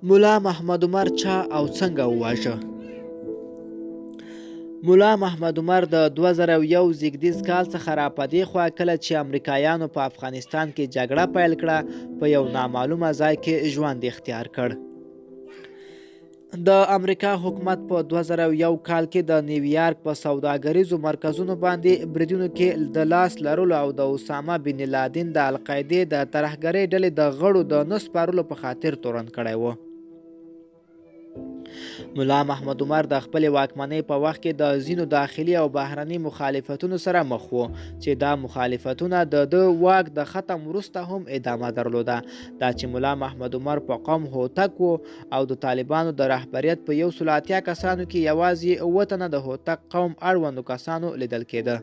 ملا محمد عمر چا او څنګه وواژه؟ ملا محمد عمر د 2001 زیږدیز کال څخه را پدې خوا کله چې امریکایانو په افغانستان کې جګړه پیل کړه په یو نامعلومه ځای کې ژوند اختیار کړ. د امریکا حکومت په 2001 کال کې د نیویارک په سوداګریزو مرکزونو باندې بریدونو کې د لاس لرلو او د اسامه بن لادن د القاعدې د ترهګرۍ ډلې د غړو د نه سپارلو په خاطر تورن کړی و. ملا محمد عمر د خپلې واکمنۍ په وخت کې د ځینو داخلي او بهرني مخالفتونو سره مخ و چې دا مخالفتونه د واک د ختم وروسته هم ادامه درلوده. دا چې ملا محمد عمر په قوم هوتک و او د طالبانو د رهبریت په 180 کسانو کې یوازې 7 تنه د هوتک قوم اړوندو کسانو لیدل کېده.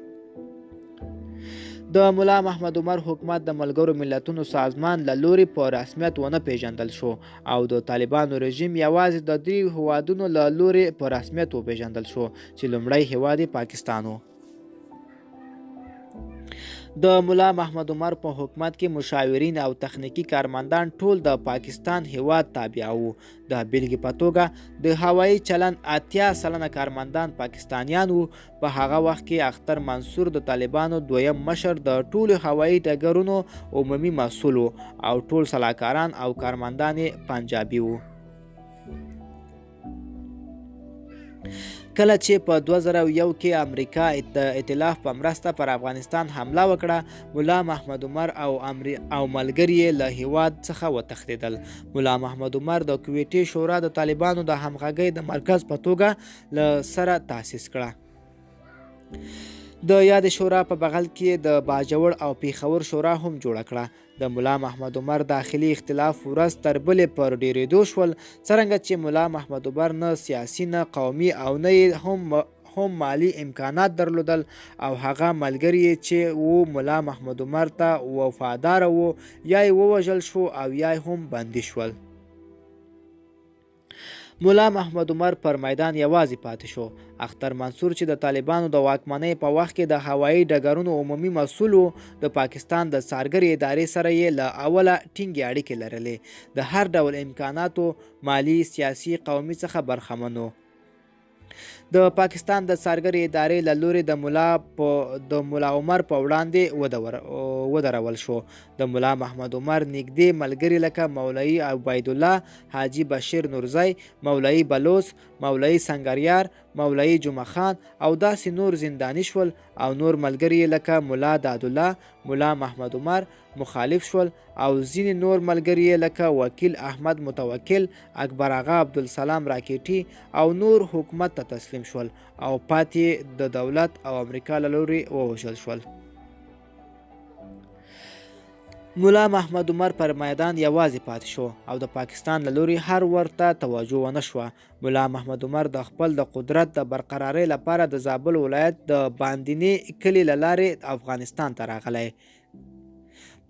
د ملا محمد عمر حکومت د ملګرو ملتونو سازمان له لوري په رسمیت ونه پیژندل شو او د طالبانو رژیم یوازې د 3 هیوادونو له لوري په رسمیت وپیژندل شو چې لومړی هیواد پاکستان و. د ملا محمد عمر په حکومت کې مشاورین او تخنیکی کارمندان ټول د پاکستان هیواد تابع وو. د بیلګې په توګه د هوایي چلند 80% کارمندان پاکستانیان وو. په هغه وخت کې اختر منصور د طالبانو دویم مشر د ټولو هوایي ډګرونو عمومي مسؤل وو او ټول سلاکاران او کارمندان پنجابي وو. کله چې په 2001 کې امریکا د ائتلاف په مرسته پر افغانستان حمله وکړه، ملا محمد عمر او ملګري یې له هیواد څخه وتښتېدل. ملا محمد عمر د کویټې شورا د طالبانو د همغږۍ د مرکز په توګه له سره تاسیس کړه. د یاد شورا په بغل کې د باجوړ او پیښور شورا هم جوړه کړه. د ملا محمد عمر داخلي اختلاف ورځ تر بلې پر ډېرېدو شول، څرنګه چې ملا محمد عمر نه سیاسي نه قومي او نه هم مالی امکانات درلودل او هغه ملګري چې وو ملا محمد عمر ته وفادار وو یا یې ووژل شو او یا هم بندي شول. ملا محمد عمر پر میدان یوازې پاتې شو. اختر منصور چې د طالبانو د واکمنۍ په وخت کې د هوایي ډګرونو عمومي مسؤل و، د پاکستان د څارګرې ادارې سره یې له اوله ټینګې اړیکې لرلې. د هر ډول امکاناتو مالی، سیاسي، قومي څخه برخمن و. د پاکستان د څارګرې ادارې له لوري د ملا عمر په وړاندې ودرول شو. د ملا محمد عمر نږدې ملګري لکه مولوي عبیدالله، حاجي بشیر نورزی، مولوي بلوڅ، مولوي سنگریار، مولوي جمعه خان او داسې نور زنداني شول او نور ملګري لکه ملا دادالله، ملا محمد عمر مخالف شول او ځینې نور ملګري لکه وکیل احمد متوکل، اکبر آغا عبدالسلام راکېټي او نور حکومت ته تسلیم شول او پاتې د دولت او امریکا له لوري ووژل شول. ملا محمد عمر پر میدان یوازې پاتې شو او د پاکستان له لوري هر ورته توجه ونه شوه. ملا محمد عمر د خپل د قدرت د برقرارۍ لپاره د زابل ولایت د باندینی کلي له لارې افغانستان ته راغلی.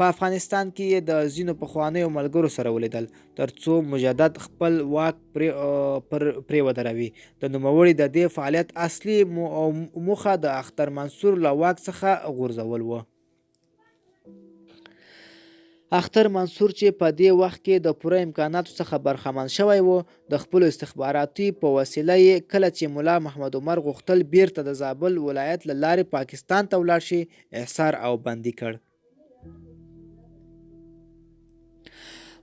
په افغانستان کې یې د ځینو پخوانیو ملګرو سره ولیدل ترڅو مجدد خپل واک پرې ودروي. د نوموړي د دې فعالیت اصلي موخه د اختر منصور له واک څخه غورځول و. اختر منصور چې په دې وخت کې د پوره امکاناتو څخه برخمن شوی و، د خپلو استخباراتي په وسیله یې کله چې ملا محمد عمر غوښتل بیرته د زابل ولایت له لارې پاکستان ته ولاړ شي، احصار او بندي کړ.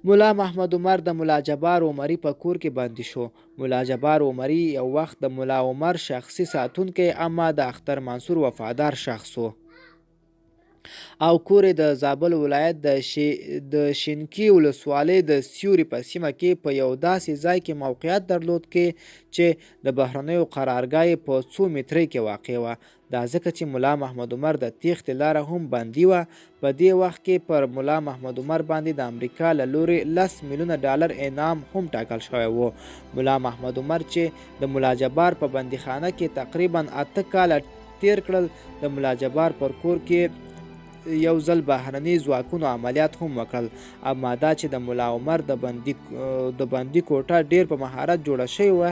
ملا محمد عمر د ملا جبار عمري په کور کې بندي شو. ملا جبار عمري یو وخت د ملا عمر شخصي ساتونکی اما د اختر منصور وفادار شخص و او کور د زابل ولایت د شینکي ولسوالۍ د سیوري په سیمه کې په یو داسې ځای کې موقعیت درلود چې د بهرنیو قرارګاه په 2 مترۍ کې واقع وه. دا ځکه چې ملا محمد عمر د تیښتې لاره هم بندي وه. په دې وخت کې پر ملا محمد عمر باندې د امریکا له لوري $10 میلیونه انعام هم ټاکل شوی و. ملا محمد عمر چې د ملا جبار په بندیخانه کې تقریبا 8 کاله تیر کړل، د ملا جبار پر کور کې یو ځل بهرني ځواکونو عملیات هم وکړل، اما دا چې د ملا عمر د بندي کوټه ډیر په مهارت جوړه شوې وه،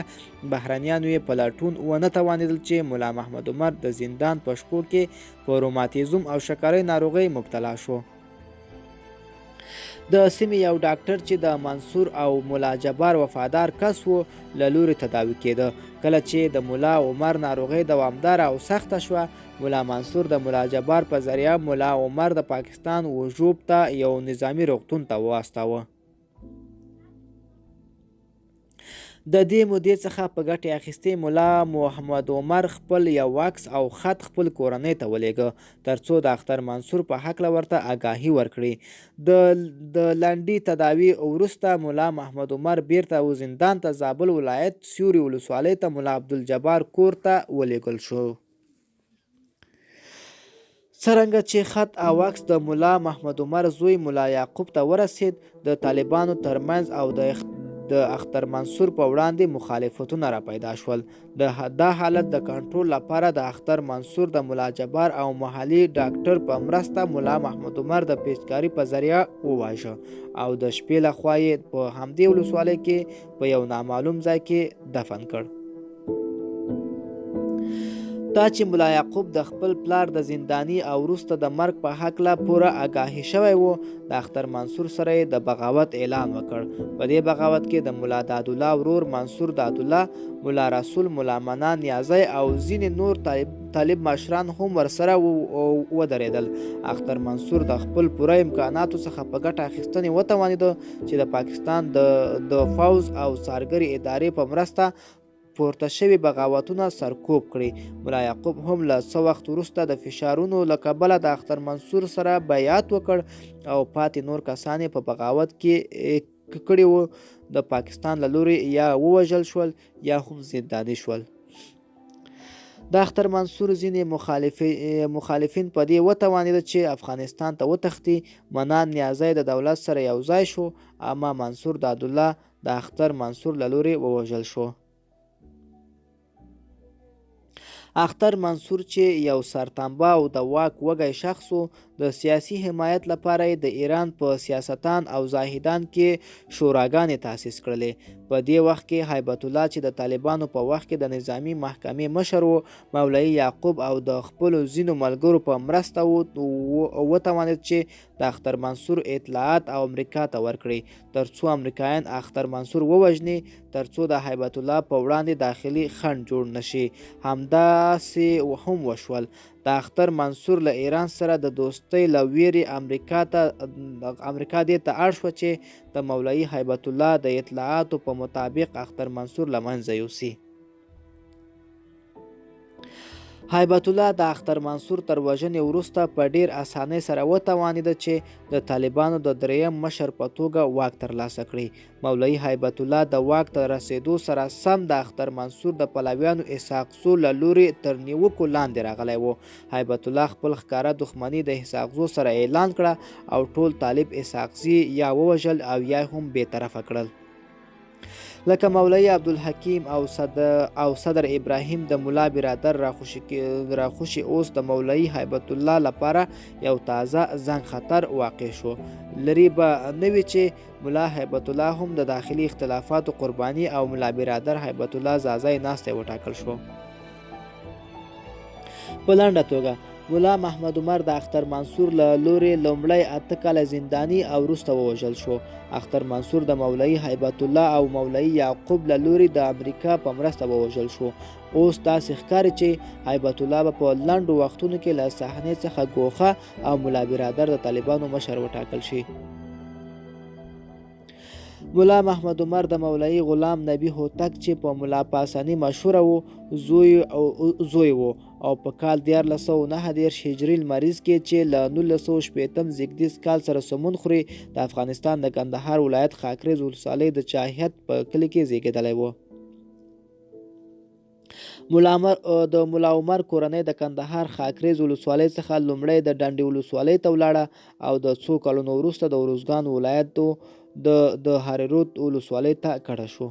بهرنیانو یې په لټون ونه توانېدل چې ملا محمد عمر د زندان په شپو کې په روماتیزم او شکرۍ ناروغۍ مبتلا شو. د سیمې یو ډاکټر چې د منصور او ملا جبار وفادار کس و له لوري تداوي کېده. کله چې د ملا عمر ناروغۍ دوامداره او سخته شوه، ملا منصور د ملا جبار په ذریعه ملا عمر د پاکستان وژوب ته یو نظامي روغتون ته واستاوه. د دې مودې څخه په ګټې اخیستې ملا محمد عمر خپل یو عکس او خط خپل کورنۍ ته ولېږه ترڅو د اختر منصور په هکله ورته آګاهي ورکړي. د لنډې تداوي وروسته ملا محمد عمر بیرته زندان ته زابل ولایت سیوري ولسوالۍ ته ملا عبدالجبار کور ته ولېږل شو. څرنګه چې خط او عکس د ملا محمد عمر زوی ملا یعقوب ته ورسید، د طالبانو ترمنځ او د اختر منصور په وړاندې مخالفتونه را پیدا شول. دا حالت د کنټرول لپاره د اختر منصور د ملا جبار او محلي ډاکټر په مرسته ملا محمد عمر د پیچکاري په ذریعه وواژه او د شپې لخوا یې په همدې ولسوالۍ کې په یو نامعلوم ځای کې دفن کړ. دا چې ملا یعقوب د خپل پلار د زنداني او وروسته د مرګ په هکله پوره آګاهي شوی و، د اختر منصور سره یې د بغاوت اعلان وکړ. په دې بغاوت کې د ملا دادالله ورور منصور دادالله، ملا رسول، ملا منان نیازی او ځینې نور طالب مشران هم ورسره ودرېدل. اختر منصور د خپل پوره امکاناتو څخه په ګټه اخیستنې وتوانېده چې د پاکستان د پوځ او څارګرې ادارې په مرسته پورته شوي بغاوتونه سرکوب کړي. ملا یعقوب هم له څه وخت وروسته د فشارونو له کبله د اختر منصور سره بیعت وکړ او پاتې نور کسان یې په بغاوت کې کړي وو د پاکستان له لوري یا ووژل شول یا هم زنداني شول. د اختر منصور ځینې مخالفین په دې وتوانېده چې افغانستان ته وتښتي. منان نیازی د دولت سره یو ځای شو، اما منصور دادالله د اختر منصور له لوري ووژل شو. اختر منصور چې یو سرتنبه او د واک وږی شخص و، د سیاسي حمایت لپاره یې د ایران په سیاستان او زاهدان کې شوراګانې تاسیس کړلې. په دې وخت کې هیبت الله چې د طالبانو په وخت کې د نظامی محکمې مشر و، مولوي یعقوب او د خپلو ځینو ملګرو په مرسته وتوانېد چې د اختر منصور اطلاعات او امریکا ته ورکړي ترڅو امریکایان اختر منصور ووژني، ترڅو د هیبت الله په وړاندې داخلي خنډ جوړ نشي. همداسې هم وشول. د اختر منصور له ایران سره د دوستۍ له ویرې امریکا دې ته اړ شوه چې د مولوي هیبت الله د اطلاعاتو په مطابق اختر منصور له منځه یوسي. هیبت الله د اختر منصور تر وژنې وروسته په ډیر اسانۍ سره وتوانېده چې د طالبانو د دریم مشر په توګه واک ترلاسه کړي. مولوي هیبت الله د واک ته رسېدو سره سم د اختر منصور د پلویانو اسحاق زو له لوري تر نیوکو لاندې راغلی و. هیبت الله خپل ښکاره دښمني د اسحاق زو سره اعلان کړه او ټول طالب اسحاق زي یا ووژل او یا هم بېطرفه کړل. لکه مولوي عبدالحکیم او صدر ابراهیم د ملا برادر راخوشي اوس د مولوي هیبت الله لپاره یو تازه زنګ خطر واقع شو. لري به نه وي چې ملا هیبت الله هم د داخلي اختلافاتو قرباني او ملا برادر هیبت الله ځاځی ناستی وټاکل شو. په لنډه توګه ملا محمد عمر د اختر منصور له لوري لومړی 8 کاله زنداني او وروسته ووژل شو. اختر منصور د مولوي هیبت الله او مولوي یعقوب له لوري د امریکا په مرسته ووژل شو. اوس داسې ښکاري چې هیبت الله به په لنډو وختونو کې له صحنې څخه ګوښه او ملا برادر د طالبانو مشر وټاکل شي. ملا محمد عمر د مولوي غلام نبی هوتک چې په ملا پاسني مشهوره و زوی و او په کال 1499 هجري لمریز کې چې له 1918 زیږدیز کال سره سمون خوري د افغانستان د کندهار ولایت خاکریز ولسوالۍ د چاهیت په کلي کې زیږېدلی و. د ملا عمر کورنۍ د کندهار خاکریز ولسوالۍ څخه لومړی د ډنډې ولسوالۍ ته ولاړه او د څو کلونو وروسته د ارزګان ولایت د هریرود ولسوالۍ ته کډه شو.